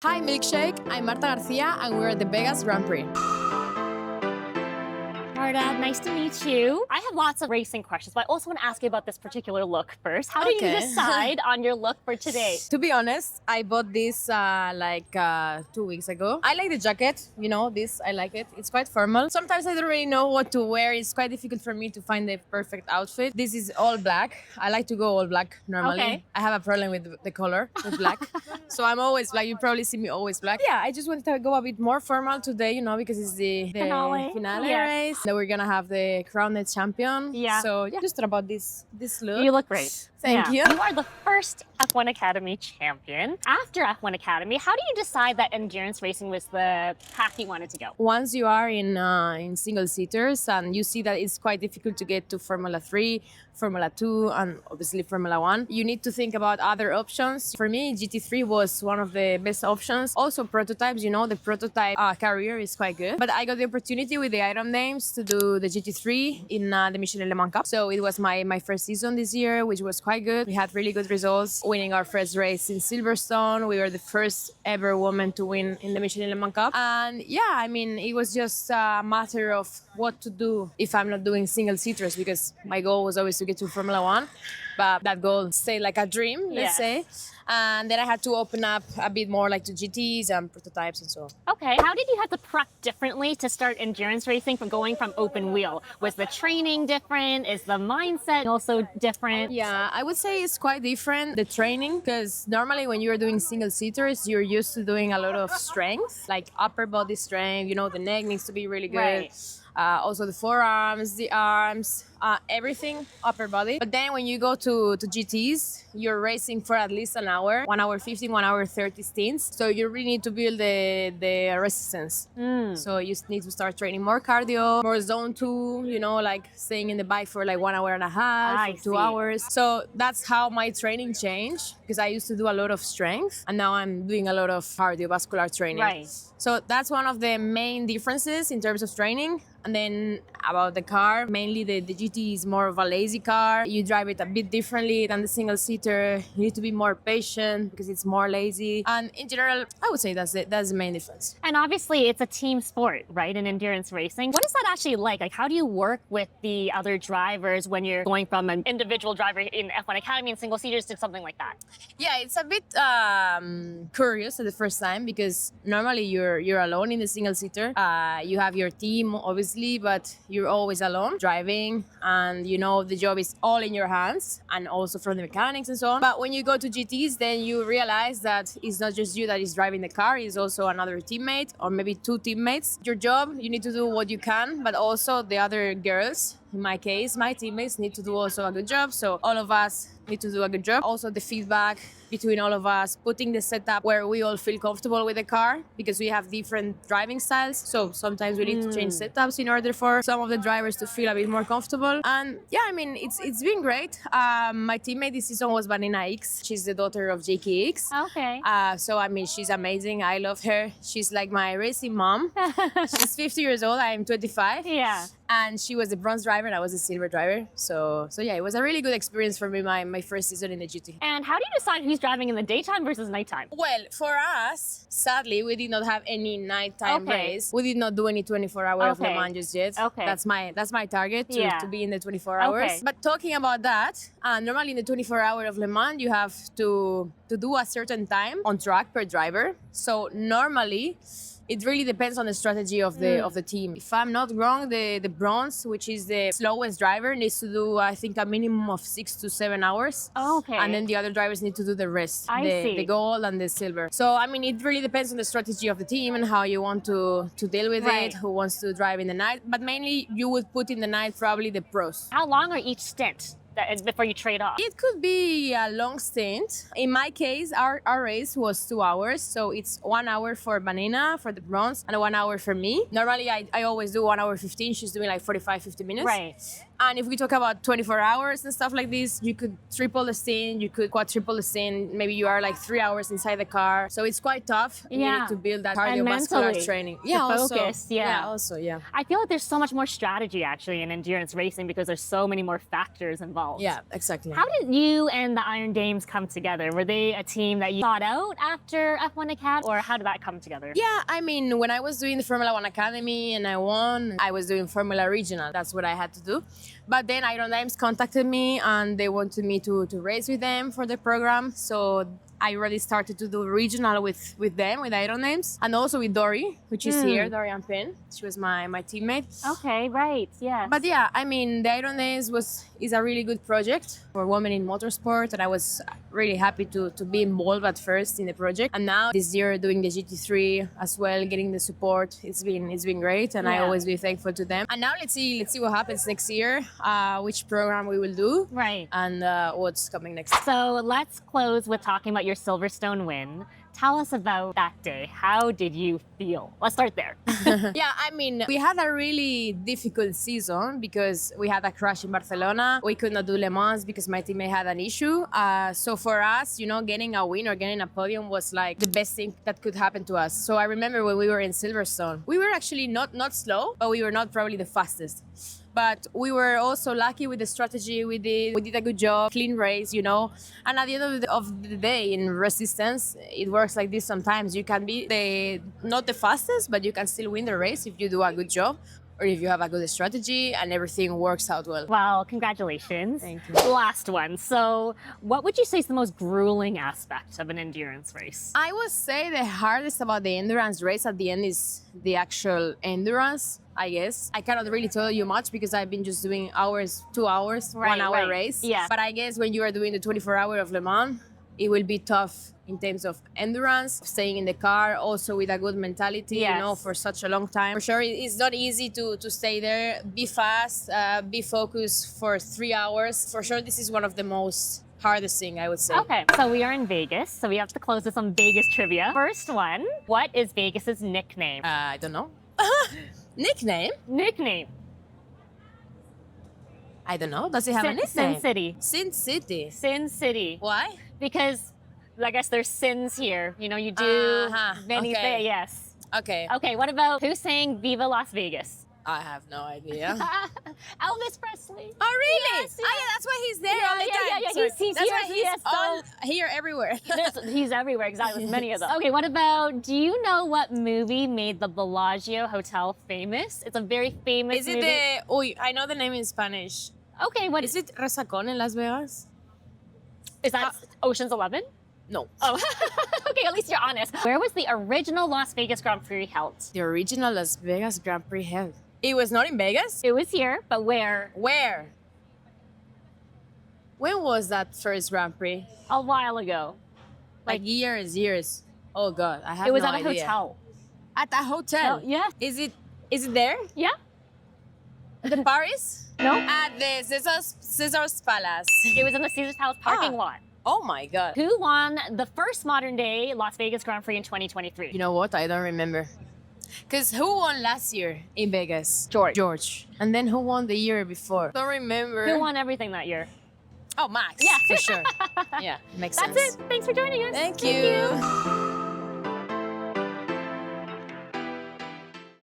Hi, Milkshake. I'm Marta García, and we're at the Vegas Grand Prix. Marta, nice to meet you. I have lots of racing questions, but I also want to ask you about this particular look first. How did you decide on your look for today? To be honest, I bought this 2 weeks ago. I like the jacket, this, I like it. It's quite formal. Sometimes I don't really know what to wear. It's quite difficult for me to find the perfect outfit. This is all black. I like to go all black normally. Okay. I have a problem with the color, with black. So I'm always black. You probably see me always black. Yeah, I just wanted to go a bit more formal today, because it's the finale Yes. race. That we're gonna have the crowned champion. Yeah. So yeah, just about this look. You look great. Thank you. You are the first F1 Academy champion. After F1 Academy, how do you decide that endurance racing was the path you wanted to go? Once you are in single seaters and you see that it's quite difficult to get to Formula 3, Formula 2, and obviously Formula 1, you need to think about other options. For me, GT3 was one of the best options. Also prototypes, the prototype career is quite good. But I got the opportunity with the Iron Names to do the GT3 in the Michelin Le Mans Cup. So it was my first season this year, which was quite good. We had really good results, winning our first race in Silverstone. We were the first ever woman to win in the Michelin Le Mans Cup. And yeah, it was just a matter of what to do if I'm not doing single seaters, because my goal was always to get to Formula 1. But that goal stayed like a dream, let's say. And then I had to open up a bit more like to GTs and prototypes and so on. Okay. How did you have to prep differently to start endurance racing from going from open wheel? Was the training different? Is the mindset also different? Yeah, I would say it's quite different, the training, because normally when you're doing single seaters, you're used to doing a lot of strength, like upper body strength, the neck needs to be really good. Right. Also the forearms, the arms, everything upper body. But then when you go to GTs, you're racing for at least an hour, 1 hour 15, 1 hour 30 stints. So you really need to build the resistance. So you need to start training more cardio, more zone 2, like staying in the bike for like 1 hour and a half, 2 hours. So that's how my training changed, because I used to do a lot of strength and now I'm doing a lot of cardiovascular training. Right. So that's one of the main differences in terms of training. And then about the car, mainly the GT is more of a lazy car. You drive it a bit differently than the single seater. You need to be more patient because it's more lazy. And in general, I would say that's the main difference. And obviously it's a team sport, right? In endurance racing. What is that actually like? Like, how do you work with the other drivers when you're going from an individual driver in F1 Academy and single seaters to something like that? Yeah, it's a bit curious at the first time, because normally you're alone in the single seater. You have your team, obviously, but you're always alone driving, and the job is all in your hands, and also from the mechanics and so on. But when you go to GTs, then you realize that it's not just you that is driving the car, it's also another teammate or maybe two teammates. Your job, you need to do what you can, but also the other girls, in my case, my teammates need to do also a good job. So all of us need to do a good job. Also the feedback between all of us, putting the setup where we all feel comfortable with the car, because we have different driving styles. So sometimes we need to change setups in order for some of the drivers to feel a bit more comfortable. And yeah, it's been great. My teammate this season was Vanina X. She's the daughter of JKX. Okay. So she's amazing. I love her. She's like my racing mom. She's 50 years old. I'm 25. Yeah. And she was a bronze driver and I was a silver driver. So yeah, it was a really good experience for me, my first season in the GT. And how do you decide who's driving in the daytime versus nighttime? Well, for us, sadly, we did not have any nighttime race. We did not do any 24-hour of Le Mans just yet. Okay. That's my target, to be in the 24 hours. Okay. But talking about that, normally in the 24-hour of Le Mans, you have to do a certain time on track per driver. So normally, it really depends on the strategy of the team. If I'm not wrong, the bronze, which is the slowest driver, needs to do, I think, a minimum of 6 to 7 hours. Okay. And then the other drivers need to do the rest, see. the gold and the silver. So, it really depends on the strategy of the team and how you want to deal with it, who wants to drive in the night. But mainly, you would put in the night probably the pros. How long are each stint before you trade off? It could be a long stint. In my case, our race was 2 hours. So it's 1 hour for Vanina, for the bronze, and 1 hour for me. Normally, I always do 1 hour 15. She's doing like 45, 50 minutes. Right. And if we talk about 24 hours and stuff like this, you could triple the stint, you could quadruple the stint. Maybe you are like 3 hours inside the car. So it's quite tough. You Yeah. need to build that And cardiovascular mentally, training. to focus, yeah. Also, yeah. I feel like there's so much more strategy actually in endurance racing because there's so many more factors involved. Yeah, exactly. How did you and the Iron Dames come together? Were they a team that you sought out after F1 Academy, or how did that come together? Yeah, I mean, when I was doing the Formula One Academy and I won, I was doing Formula Regional. That's what I had to do. But then Iron Dames contacted me and they wanted me to race with them for the program. So I already started to do regional with them, with Iron Dames, and also with Dory, which is here, Dorian Penn. She was my teammate. Okay, right, yeah. But yeah, I mean, the Iron Dames is a really good project for women in motorsport, and I was really happy to be involved at first in the project. And now this year doing the GT3 as well, getting the support, it's been great, and I always be thankful to them. And now let's see what happens next year, which program we will do, Right. and what's coming next. So let's close with talking about your Silverstone win. Tell us about that day. How did you feel? Let's start there. Yeah, I mean, we had a really difficult season because we had a crash in Barcelona. We could not do Le Mans because my teammate had an issue. So for us, getting a win or getting a podium was like the best thing that could happen to us. So I remember when we were in Silverstone, we were actually not slow, but we were not probably the fastest. But we were also lucky with the strategy we did. We did a good job, clean race, And at the end of the day, in resistance, it works like this sometimes. You can be not the fastest, but you can still win the race if you do a good job or if you have a good strategy and everything works out well. Well, congratulations. Thank you. Last one. So what would you say is the most grueling aspect of an endurance race? I would say the hardest about the endurance race at the end is the actual endurance, I guess. I cannot really tell you much because I've been just doing 2 hours, Right, 1 hour right. race. Yeah. But I guess when you are doing the 24-hour of Le Mans, it will be tough in terms of endurance, staying in the car, also with a good mentality, Yes. for such a long time. For sure, it's not easy to stay there, be fast, be focused for 3 hours. For sure, this is one of the most hardest thing, I would say. Okay, so we are in Vegas, so we have to close with some Vegas trivia. First one, what is Vegas's nickname? I don't know. Nickname? Nickname. I don't know. Does it have a nickname? Sin City. Sin City. Sin City. Why? Because I guess there's sins here. You do many okay. things. Yes. Okay. Okay, what about who sang Viva Las Vegas? I have no idea. Elvis Presley. Oh, really? Yes, Oh, yeah, that's why he's there Yeah, all the yeah, time. yeah, yeah. Sorry. He's that's here, why he's yes, all here everywhere. He's everywhere, exactly. There's many of them. Okay, what about, do you know what movie made the Bellagio Hotel famous? It's a very famous Is it movie. I know the name in Spanish. Okay, what Is it Resacón in Las Vegas? is that? Ocean's 11? No. Oh, okay, at least you're honest. Where was the original Las Vegas Grand Prix held? The original Las Vegas Grand Prix held. It was not in Vegas? It was here, but where? Where? When was that first Grand Prix? A while ago. Like years. Oh God, I have It was no at a idea. hotel. At a hotel? Oh, yeah. Is it there? Yeah? The Paris? No? At the Caesar's Palace. It was in the Caesar's Palace parking Ah. lot. Oh my God. Who won the first modern day Las Vegas Grand Prix in 2023? You know what? I don't remember. Because who won last year in Vegas? George. And then who won the year before? Don't remember. Who won everything that year? Oh, Max. Yeah. For sure. Yeah, makes sense. That's it. Thanks for joining us. Thank you.